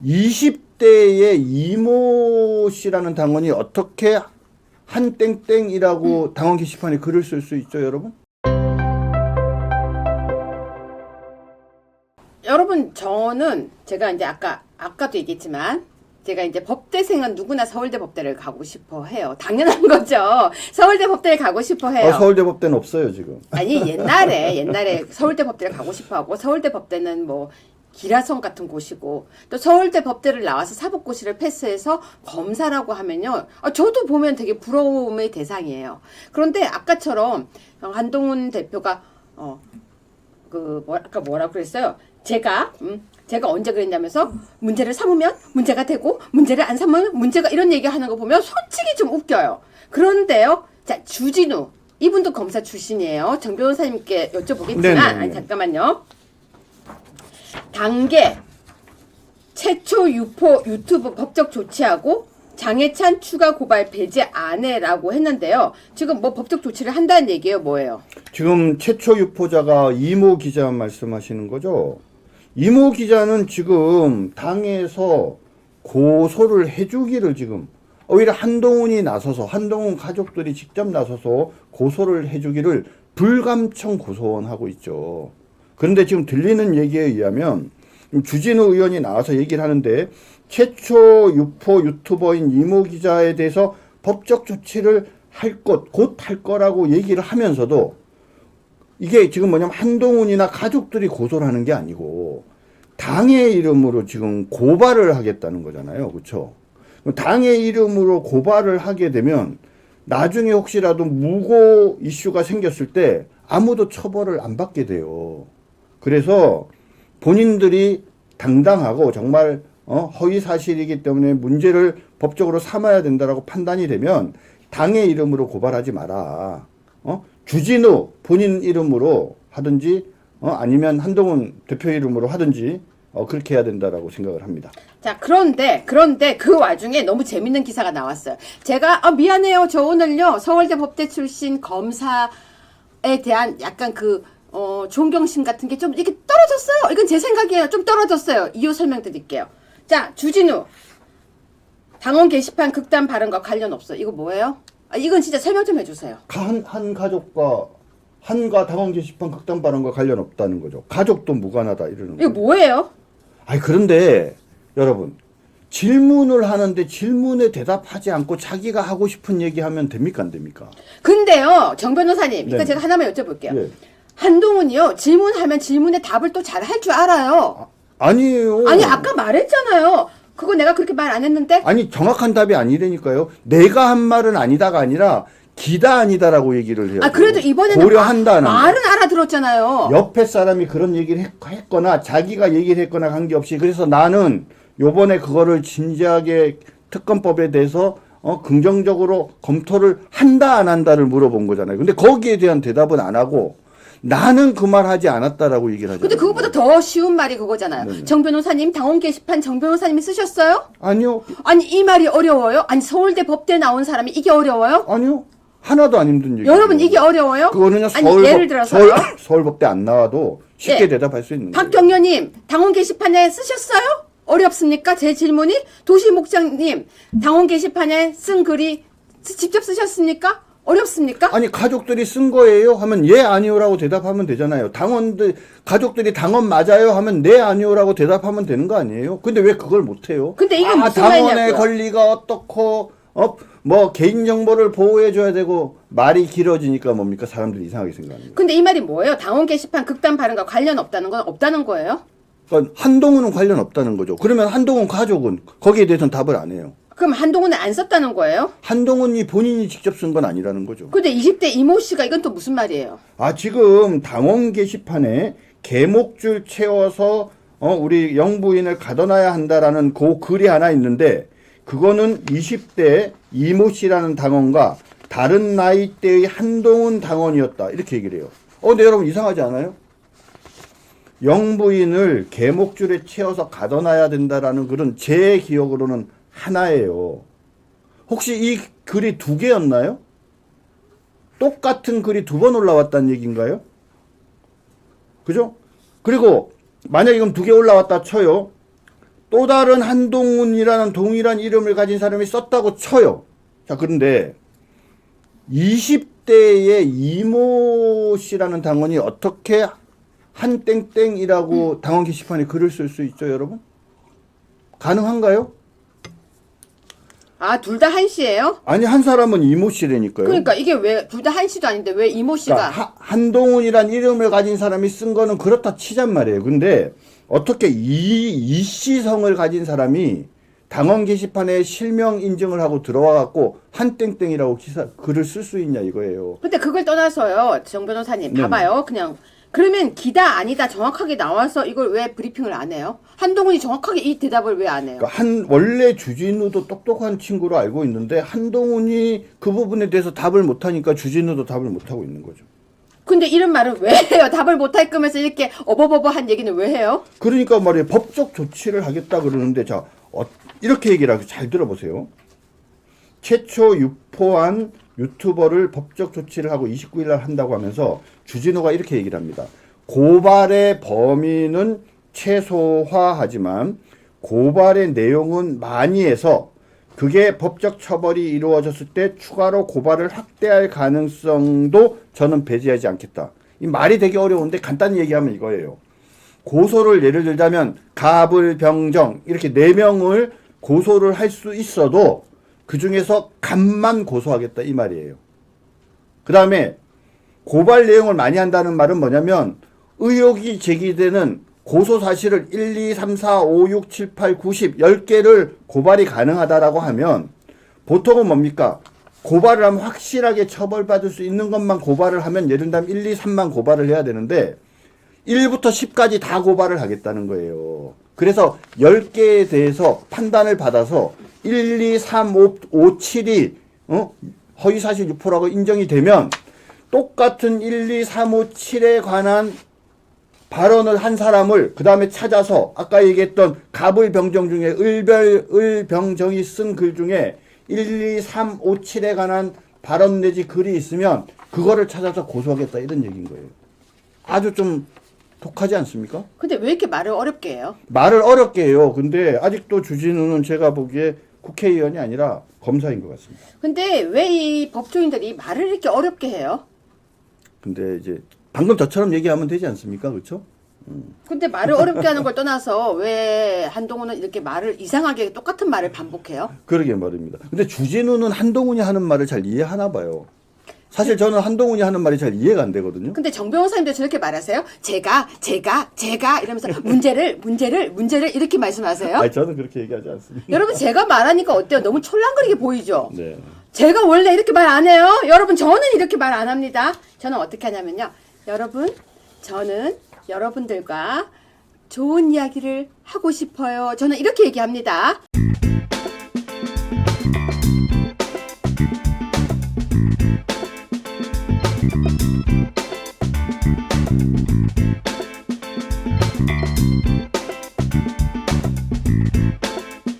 20대의 이모 씨라는 당원이 어떻게 한 땡땡이라고 당원 게시판에 글을 쓸 수 있죠, 여러분? 여러분, 저는 제가 이제 아까도 얘기했지만 제가 이제 법대생은 누구나 서울대 법대를 가고 싶어 해요. 당연한 거죠. 서울대 법대를 가고 싶어 해요. 서울대 법대는 없어요, 지금. 아니, 옛날에 서울대 법대를 가고 싶어 하고, 서울대 법대는 뭐 기라성 같은 곳이고, 또 서울대 법대를 나와서 사법고시를 패스해서 검사라고 하면요, 저도 보면 되게 부러움의 대상이에요. 그런데 아까처럼 한동훈 대표가 아까 뭐라고 그랬어요? 제가 언제 그랬냐면서 문제를 삼으면 문제가 되고 문제를 안 삼으면 문제가, 이런 얘기하는 거 보면 솔직히 좀 웃겨요. 그런데요, 자, 주진우 이분도 검사 출신이에요. 정 변호사님께 여쭤보겠지만, 아니, 잠깐만요. 당계 최초 유포 유튜브 법적 조치하고 장해찬 추가 고발 배제 안 해라고 했는데요. 지금 뭐 법적 조치를 한다는 얘기예요, 뭐예요? 지금 최초 유포자가 이모 기자 말씀하시는 거죠? 이모 기자는 지금 당에서 고소를 해주기를 지금 오히려 한동훈이 나서서, 한동훈 가족들이 직접 나서서 고소를 해주기를 불감청 고소하고 있죠. 그런데 지금 들리는 얘기에 의하면 주진우 의원이 나와서 얘기를 하는데, 최초 유포 유튜버인 이모 기자에 대해서 법적 조치를 곧 할 거라고 얘기를 하면서도, 이게 지금 뭐냐면 한동훈이나 가족들이 고소를 하는 게 아니고 당의 이름으로 지금 고발을 하겠다는 거잖아요. 그렇죠? 당의 이름으로 고발을 하게 되면 나중에 혹시라도 무고 이슈가 생겼을 때 아무도 처벌을 안 받게 돼요. 그래서 본인들이 당당하고 정말 허위 사실이기 때문에 문제를 법적으로 삼아야 된다라고 판단이 되면 당의 이름으로 고발하지 마라. 주진우 본인 이름으로 하든지 아니면 한동훈 대표 이름으로 하든지 그렇게 해야 된다라고 생각을 합니다. 자, 그런데 그 와중에 너무 재밌는 기사가 나왔어요. 제가 미안해요. 저 오늘요 서울대 법대 출신 검사에 대한 약간 존경심 같은 게 좀 이렇게 떨어졌어요. 이건 제 생각이에요. 좀 떨어졌어요. 이유 설명드릴게요. 자, 주진우 당원 게시판 극단 발언과 관련 없어. 이거 뭐예요? 이건 진짜 설명 좀 해주세요. 한 가족과 한가 당원 게시판 극단 발언과 관련 없다는 거죠. 가족도 무관하다 이러는 거죠. 이거 뭐예요? 그런데 여러분, 질문을 하는데 질문에 대답하지 않고 자기가 하고 싶은 얘기하면 됩니까, 안 됩니까? 근데요, 정 변호사님, 이거 네. 제가 하나만 여쭤볼게요. 예. 한동훈이요, 질문하면 질문에 답을 또 잘 할 줄 알아요. 아니에요. 아니, 아까 말했잖아요. 그거 내가 그렇게 말 안 했는데? 아니, 정확한 답이 아니라니까요. 내가 한 말은 아니다가 아니라 기다 아니다라고 얘기를 해요. 그래도 이번에는 고려한다는 말은 알아들었잖아요. 옆에 사람이 그런 얘기를 했거나 자기가 얘기를 했거나 관계없이, 그래서 나는 요번에 그거를 진지하게 특검법에 대해서 긍정적으로 검토를 한다 안 한다를 물어본 거잖아요. 근데 거기에 대한 대답은 안 하고 나는 그 말 하지 않았다라고 얘기를 하잖아요. 근데 그것보다 더 쉬운 말이 그거잖아요. 네네. 정 변호사님, 당원 게시판 정 변호사님이 쓰셨어요? 아니요. 아니, 이 말이 어려워요? 아니, 서울대 법대 나온 사람이 이게 어려워요? 아니요. 하나도 안 힘든 얘기예요. 여러분, 이게 어려워요? 그거는요, 아니, 예를 들어서요? 서울법대 안 나와도 쉽게 예. 대답할 수 있는 거예요. 박경련님, 당원 게시판에 쓰셨어요? 어렵습니까? 제 질문이? 도시목장님, 당원 게시판에 쓴 글이 직접 쓰셨습니까? 어렵습니까? 아니, 가족들이 쓴 거예요 하면 예 아니요라고 대답하면 되잖아요. 가족들이 당원 맞아요 하면 네 아니요라고 대답하면 되는 거 아니에요? 근데 왜 그걸 못 해요? 근데 이게 무슨 당원의 말이냐고요? 권리가 어떻고 개인 정보를 보호해 줘야 되고, 말이 길어지니까 뭡니까? 사람들이 이상하게 생각하는 거예요. 근데 이 말이 뭐예요? 당원 게시판 극단 발언과 관련 없다는 건 없다는 거예요? 그러니까 한동훈은 관련 없다는 거죠. 그러면 한동훈 가족은 거기에 대해서는 답을 안 해요. 그럼 한동훈은 안 썼다는 거예요? 한동훈이 본인이 직접 쓴 건 아니라는 거죠. 근데 20대 이모 씨가 이건 또 무슨 말이에요? 지금 당원 게시판에 계목줄 채워서 우리 영부인을 가둬놔야 한다라는 그 글이 하나 있는데, 그거는 20대 이모 씨라는 당원과 다른 나이대의 한동훈 당원이었다 이렇게 얘기를 해요. 근데 여러분 이상하지 않아요? 영부인을 계목줄에 채워서 가둬놔야 된다라는 글은 제 기억으로는 하나예요. 혹시 이 글이 두 개였나요? 똑같은 글이 두 번 올라왔다는 얘기인가요? 그죠? 그리고 만약에 이건 두 개 올라왔다 쳐요. 또 다른 한동훈이라는 동일한 이름을 가진 사람이 썼다고 쳐요. 자, 그런데 20대의 이모 씨라는 당원이 어떻게 한땡땡이라고 당원 게시판에 글을 쓸 수 있죠, 여러분? 가능한가요? 아, 둘 다 한씨예요? 아니, 한 사람은 이모 씨라니까요. 그러니까 이게 왜 둘 다 한씨도 아닌데 왜 이모 씨가 그러니까 한동훈이란 이름을 가진 사람이 쓴 거는 그렇다 치잔 말이에요. 근데 어떻게 이씨성을 가진 사람이 당원 게시판에 실명 인증을 하고 들어와 갖고 한땡땡이라고 글을 쓸 수 있냐 이거예요. 근데 그걸 떠나서요, 정 변호사님, 네네. 봐봐요. 그냥 그러면 기다 아니다 정확하게 나와서 이걸 왜 브리핑을 안 해요? 한동훈이 정확하게 이 대답을 왜 안 해요? 그러니까 원래 주진우도 똑똑한 친구로 알고 있는데 한동훈이 그 부분에 대해서 답을 못하니까 주진우도 답을 못하고 있는 거죠. 근데 이런 말을 왜 해요? 답을 못할 거면서 이렇게 어버버버한 얘기는 왜 해요? 그러니까 말이에요. 법적 조치를 하겠다 그러는데 자 이렇게 얘기를 하고 잘 들어보세요. 최초 유포한 유튜버를 법적 조치를 하고 29일 날 한다고 하면서 주진우가 이렇게 얘기를 합니다. 고발의 범위는 최소화하지만 고발의 내용은 많이 해서 그게 법적 처벌이 이루어졌을 때 추가로 고발을 확대할 가능성도 저는 배제하지 않겠다. 이 말이 되게 어려운데 간단히 얘기하면 이거예요. 고소를 예를 들자면 갑을, 병정 이렇게 4명을 고소를 할 수 있어도 그 중에서 갑만 고소하겠다 이 말이에요. 그 다음에 고발 내용을 많이 한다는 말은 뭐냐면 의혹이 제기되는 고소 사실을 1, 2, 3, 4, 5, 6, 7, 8, 9, 10, 10개를 고발이 가능하다라고 하면 보통은 뭡니까? 고발을 하면 확실하게 처벌받을 수 있는 것만 고발을 하면 예를 들면 1, 2, 3만 고발을 해야 되는데 1부터 10까지 다 고발을 하겠다는 거예요. 그래서 10개에 대해서 판단을 받아서 1, 2, 3, 5, 7이 허위사실 유포라고 인정이 되면 똑같은 1, 2, 3, 5, 7에 관한 발언을 한 사람을 그 다음에 찾아서 아까 얘기했던 갑을병정 중에 을병정이 쓴 글 중에 1, 2, 3, 5, 7에 관한 발언 내지 글이 있으면 그거를 찾아서 고소하겠다 이런 얘기인 거예요. 아주 좀 독하지 않습니까? 근데 왜 이렇게 말을 어렵게 해요? 말을 어렵게 해요. 근데 아직도 주진우는 제가 보기에 국회의원이 아니라 검사인 것 같습니다. 근데 왜 이 법조인들이 말을 이렇게 어렵게 해요? 근데 이제 방금 저처럼 얘기하면 되지 않습니까? 그렇죠? 근데 말을 어렵게 하는 걸 떠나서 왜 한동훈은 이렇게 말을 이상하게 똑같은 말을 반복해요? 그러게 말입니다. 근데 주진우는 한동훈이 하는 말을 잘 이해하나 봐요. 사실 저는 한동훈이 하는 말이 잘 이해가 안 되거든요. 근데 정 변호사님도 저렇게 말하세요? 제가 이러면서 문제를 이렇게 말씀하세요? 아니, 저는 그렇게 얘기하지 않습니다. 여러분 제가 말하니까 어때요? 너무 촐랑거리게 보이죠? 네. 제가 원래 이렇게 말 안 해요. 여러분 저는 이렇게 말 안 합니다. 저는 어떻게 하냐면요. 여러분 저는 여러분들과 좋은 이야기를 하고 싶어요. 저는 이렇게 얘기합니다.